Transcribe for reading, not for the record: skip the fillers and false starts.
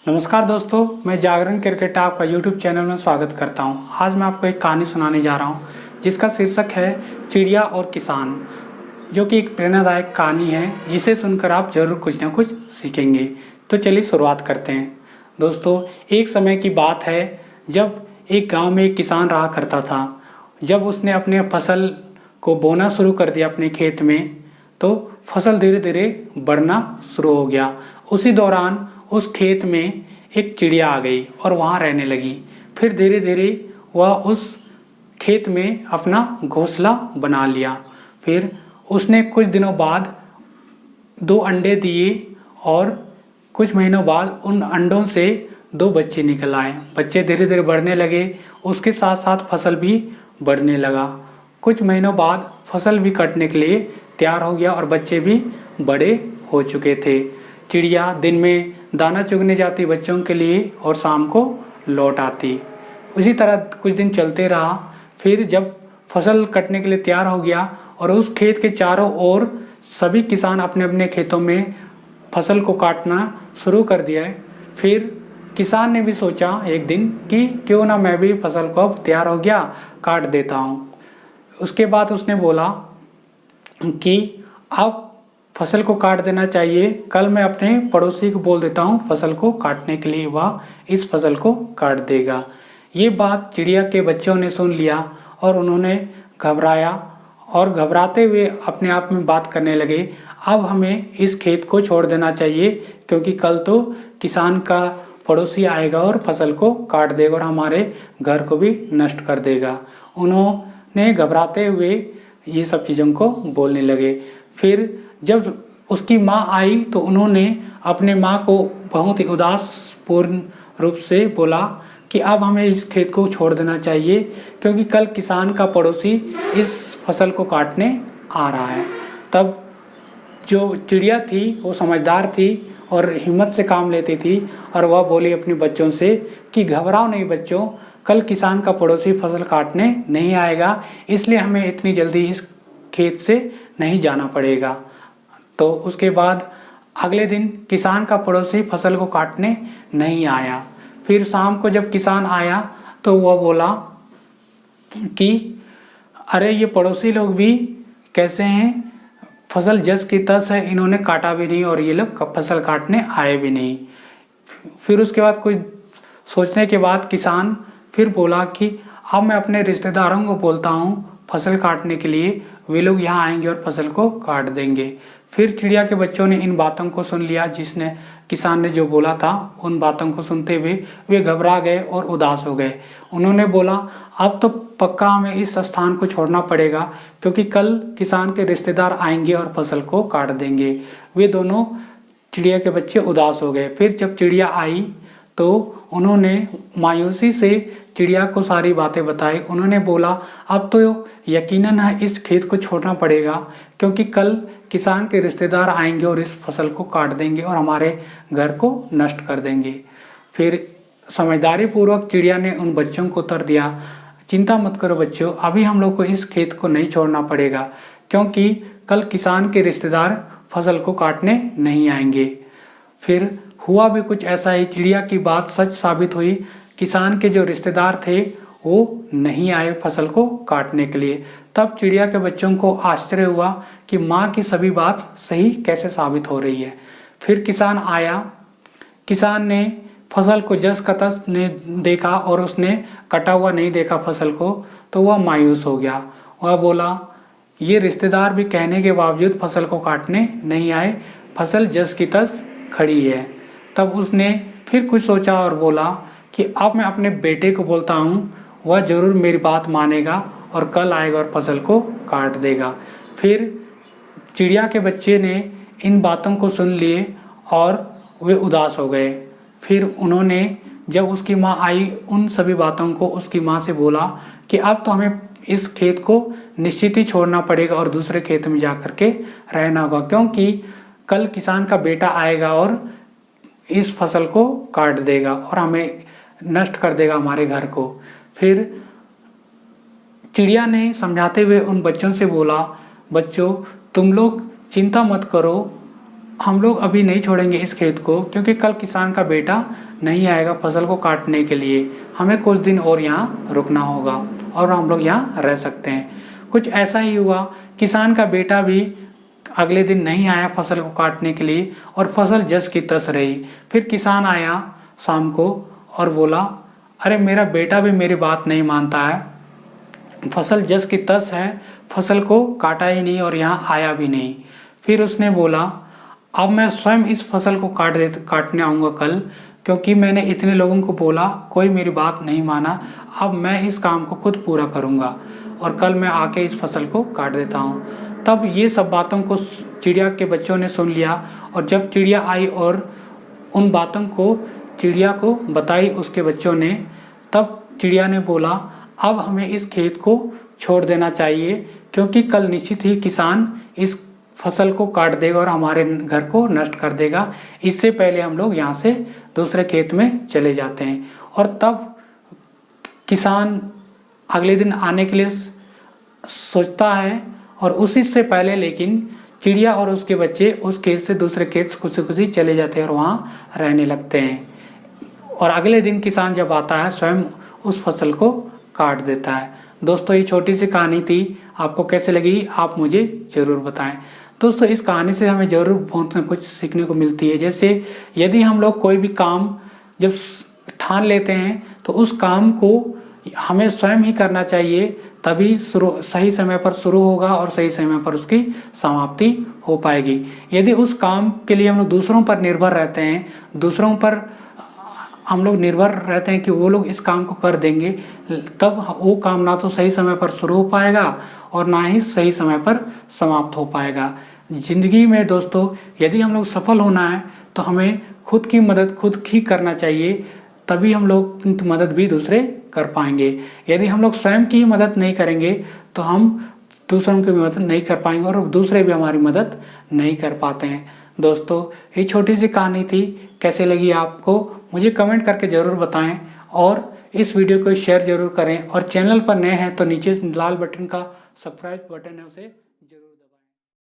नमस्कार दोस्तों, मैं जागरण क्रिकेट आपका यूट्यूब चैनल में स्वागत करता हूं। आज मैं आपको एक कहानी सुनाने जा रहा हूं जिसका शीर्षक है चिड़िया और किसान, जो कि एक प्रेरणादायक कहानी है जिसे सुनकर आप जरूर कुछ ना कुछ सीखेंगे। तो चलिए शुरुआत करते हैं। दोस्तों, एक समय की बात है जब एक गांव में एक किसान रहा करता था। जब उसने अपने फसल को बोना शुरू कर दिया अपने खेत में, तो फसल धीरे धीरे बढ़ना शुरू हो गया। उसी दौरान उस खेत में एक चिड़िया आ गई और वहाँ रहने लगी। फिर धीरे धीरे वह उस खेत में अपना घोंसला बना लिया। फिर उसने कुछ दिनों बाद 2 अंडे दिए और कुछ महीनों बाद उन अंडों से 2 बच्चे निकल आए। बच्चे धीरे धीरे बढ़ने लगे, उसके साथ साथ फसल भी बढ़ने लगा। कुछ महीनों बाद फसल भी कटने के लिए तैयार हो गया और बच्चे भी बड़े हो चुके थे। चिड़िया दिन में दाना चुगने जाती बच्चों के लिए और शाम को लौट आती। उसी तरह कुछ दिन चलते रहा। फिर जब फसल कटने के लिए तैयार हो गया और उस खेत के चारों ओर सभी किसान अपने अपने खेतों में फसल को काटना शुरू कर दिया है, फिर किसान ने भी सोचा एक दिन कि क्यों ना मैं भी फसल को अब तैयार हो गया काट देता हूँ। उसके बाद उसने बोला कि अब फसल को काट देना चाहिए, कल मैं अपने पड़ोसी को बोल देता हूँ फसल को काटने के लिए, वह इस फसल को काट देगा। ये बात चिड़िया के बच्चों ने सुन लिया और उन्होंने घबराया और घबराते हुए अपने आप में बात करने लगे, अब हमें इस खेत को छोड़ देना चाहिए क्योंकि कल तो किसान का पड़ोसी आएगा और फसल को काट देगा और हमारे घर को भी नष्ट कर देगा। उन्होंने घबराते हुए ये सब चीज़ों को बोलने लगे। फिर जब उसकी माँ आई तो उन्होंने अपने माँ को बहुत ही उदासपूर्ण रूप से बोला कि अब हमें इस खेत को छोड़ देना चाहिए क्योंकि कल किसान का पड़ोसी इस फसल को काटने आ रहा है। तब जो चिड़िया थी वो समझदार थी और हिम्मत से काम लेती थी और वह बोली अपने बच्चों से कि घबराओ नहीं बच्चों, कल किसान का पड़ोसी फसल काटने नहीं आएगा, इसलिए हमें इतनी जल्दी इस खेत से नहीं जाना पड़ेगा। तो उसके बाद अगले दिन किसान का पड़ोसी फसल को काटने नहीं आया। फिर शाम को जब किसान आया तो वह बोला कि अरे ये पड़ोसी लोग भी कैसे हैं, फसल जस की तस है, इन्होंने काटा भी नहीं और ये लोग फसल काटने आए भी नहीं। फिर उसके बाद कुछ सोचने के बाद किसान फिर बोला कि अब मैं अपने रिश्तेदारों को बोलता हूँ फसल काटने के लिए, वे लोग यहाँ आएंगे और फसल को काट देंगे। फिर चिड़िया के बच्चों ने इन बातों को सुन लिया, जिसने किसान ने जो बोला था उन बातों को सुनते हुए वे घबरा गए और उदास हो गए। उन्होंने बोला अब तो पक्का हमें इस स्थान को छोड़ना पड़ेगा क्योंकि कल किसान के रिश्तेदार आएंगे और फसल को काट देंगे। वे दोनों चिड़िया के बच्चे उदास हो गए। फिर जब चिड़िया आई तो उन्होंने मायूसी से चिड़िया को सारी बातें बताई। उन्होंने बोला अब तो यकीनन है इस खेत को छोड़ना पड़ेगा क्योंकि कल किसान के रिश्तेदार आएंगे और इस फसल को काट देंगे और हमारे घर को नष्ट कर देंगे। फिर समझदारी पूर्वक चिड़िया ने उन बच्चों को उत्तर दिया, चिंता मत करो बच्चों, अभी हम लोग को इस खेत को नहीं छोड़ना पड़ेगा क्योंकि कल किसान के रिश्तेदार फसल को काटने नहीं आएंगे। फिर हुआ भी कुछ ऐसा ही, चिड़िया की बात सच साबित हुई। किसान के जो रिश्तेदार थे वो नहीं आए फसल को काटने के लिए। तब चिड़िया के बच्चों को आश्चर्य हुआ कि माँ की सभी बात सही कैसे साबित हो रही है। फिर किसान आया, किसान ने फसल को जस का तस ने देखा और उसने कटा हुआ नहीं देखा फसल को, तो वह मायूस हो गया। वह बोला ये रिश्तेदार भी कहने के बावजूद फसल को काटने नहीं आए, फसल जस की तस खड़ी है। तब उसने फिर कुछ सोचा और बोला कि अब मैं अपने बेटे को बोलता हूँ, वह ज़रूर मेरी बात मानेगा और कल आएगा और फसल को काट देगा। फिर चिड़िया के बच्चे ने इन बातों को सुन लिए और वे उदास हो गए। फिर उन्होंने जब उसकी माँ आई उन सभी बातों को उसकी माँ से बोला कि अब तो हमें इस खेत को निश्चित ही छोड़ना पड़ेगा और दूसरे खेत में जा कर के रहना होगा क्योंकि कल किसान का बेटा आएगा और इस फसल को काट देगा और हमें नष्ट कर देगा हमारे घर को। फिर चिड़िया ने समझाते हुए उन बच्चों से बोला, बच्चों तुम लोग चिंता मत करो, हम लोग अभी नहीं छोड़ेंगे इस खेत को, क्योंकि कल किसान का बेटा नहीं आएगा फसल को काटने के लिए। हमें कुछ दिन और यहाँ रुकना होगा और हम लोग यहाँ रह सकते हैं। कुछ ऐसा ही हुआ, किसान का बेटा भी अगले दिन नहीं आया फसल को काटने के लिए और फसल जस की तस रही। फिर किसान आया शाम को और बोला, अरे मेरा बेटा भी मेरी बात नहीं मानता है, फसल जस की तस है, फसल को काटा ही नहीं और यहाँ आया भी नहीं। फिर उसने बोला, अब मैं स्वयं इस फसल को काटने आऊँगा कल, क्योंकि मैंने इतने लोगों को बोला, कोई मेरी बात नहीं माना। अब मैं इस काम को खुद पूरा करूँगा और कल मैं आके इस फसल को काट देता हूँ। तब ये सब बातों को चिड़िया के बच्चों ने सुन लिया और जब चिड़िया आई और उन बातों को चिड़िया को बताई उसके बच्चों ने, तब चिड़िया ने बोला, अब हमें इस खेत को छोड़ देना चाहिए, क्योंकि कल निश्चित ही किसान इस फसल को काट देगा और हमारे घर को नष्ट कर देगा। इससे पहले हम लोग यहाँ से दूसरे खेत में चले जाते हैं। और तब किसान अगले दिन आने के लिए सोचता है और उसी से पहले लेकिन चिड़िया और उसके बच्चे उस खेत से दूसरे खेत खुशी खुशी चले जाते हैं और वहाँ रहने लगते हैं। और अगले दिन किसान जब आता है स्वयं उस फसल को काट देता है। दोस्तों, ये छोटी सी कहानी थी, आपको कैसे लगी आप मुझे ज़रूर बताएं। दोस्तों, इस कहानी से हमें ज़रूर बहुत कुछ सीखने को मिलती है। जैसे यदि हम लोग कोई भी काम जब ठान लेते हैं तो उस काम को हमें स्वयं ही करना चाहिए, तभी सही समय पर शुरू होगा और सही समय पर उसकी समाप्ति हो पाएगी। यदि उस काम के लिए हम लोग दूसरों पर निर्भर रहते हैं, दूसरों पर हम लोग निर्भर रहते हैं कि वो लोग इस काम को कर देंगे, तब वो काम ना तो सही समय पर शुरू हो पाएगा और ना ही सही समय पर समाप्त हो पाएगा। जिंदगी में दोस्तों, यदि हम लोग सफल होना है तो हमें खुद की मदद खुद ही करना चाहिए, तभी हम लोग की मदद भी दूसरे कर पाएंगे। यदि हम लोग स्वयं की मदद नहीं करेंगे तो हम दूसरों की भी मदद नहीं कर पाएंगे और दूसरे भी हमारी मदद नहीं कर पाते हैं। दोस्तों, ये छोटी सी कहानी थी, कैसे लगी आपको मुझे कमेंट करके ज़रूर बताएं और इस वीडियो को शेयर ज़रूर करें और चैनल पर नए हैं तो नीचे लाल बटन का सब्सक्राइब बटन है उसे